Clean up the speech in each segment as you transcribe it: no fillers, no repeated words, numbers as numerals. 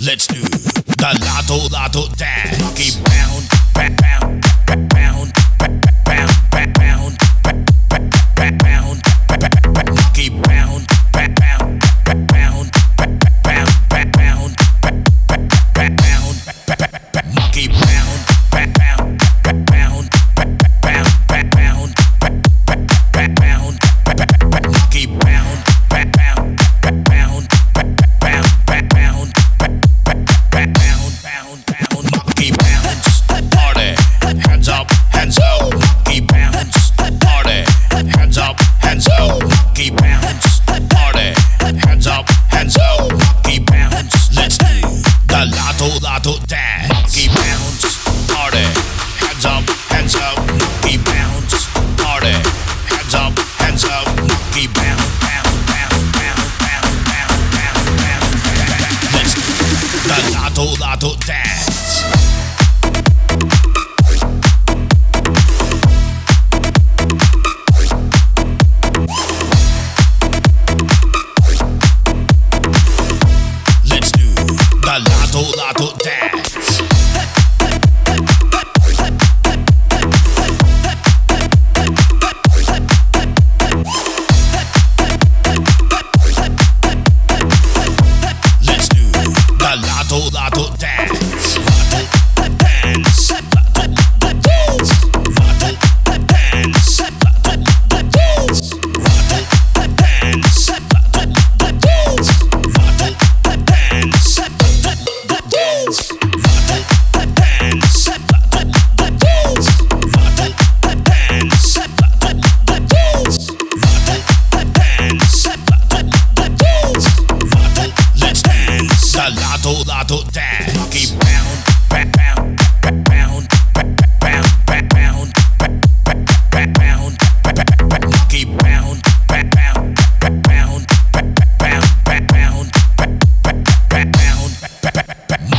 Let's do the Lato Lato dance. Keep bound, bound, bound, bound, bound, bound, bound, bound, keep bound, bound, bound, bound, bound, bound, keep bound, bound, bound, bound, bound, bound, keep bound, bound, bound, bound, monkey bounce, party, hands up, hands out, monkey bounce, party, hands up, hands out, monkey bounce, party, hands up, hands out, monkey bounce. Let's do the Lato Lato dance. Monkey bounce, party, hands up, hands out, monkey bounce, party, hands up, hands out, monkey bounce, bounce, bounce, bounce, bounce, bounce, bounce, bounce. Let's do the Lato Lato dance. Let's do the Lato Lato dance. Let's do the Lato Lato dance. Lato dance. Lato dance. Lato dance. Lato dance. Lato dance. Lato dance. Lato dance. Lato dance. Lato dance. Lato dance. Lato dance. Lato dance. Let's dance the Lato Lato dance. Keep bound, bound, bound, bound, bound, bound, bound, keep bound, bound, bound, bound, bound, keep bound, bound, bound, bound,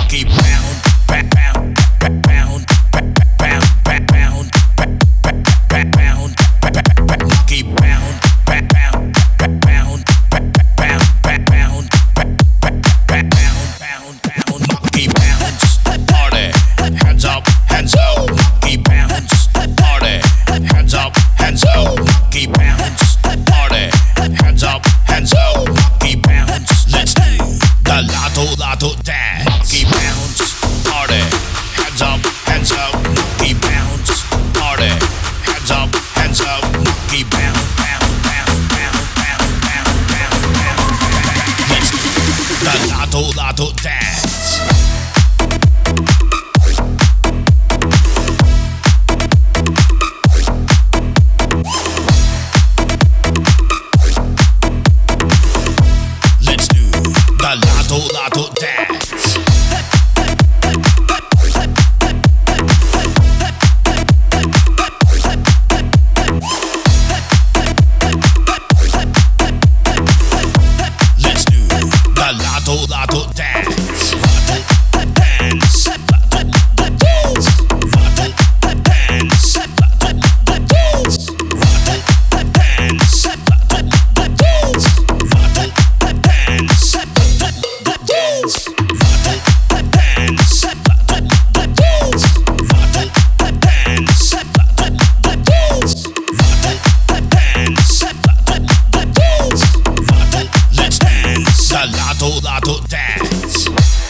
keep bound, monkey bounce, party, hands up, hands out, monkey bounce, party, hands up, hands out, monkey bounce, party, hands up, hands out, monkey bounce. Let's do the Lato Lato dance. Monkey bounce, party, hands up, hands out, monkey bounce, party, hands up, hands out, monkey bounce, bounce, bounce, bounce, bounce, bounce, bounce, bounce. Let's do the Lato Lato dance. Let's do the Lato Lato dance. Let's do the Lato Lato dance. Lato dance. Lato dance. Lato dance. Lato dance. Lato dance. Lato dance. Lato dance. Lato dance. Lato dance. Lato dance. Lato dance. Lato dance. Let's dance the Lato Lato dance.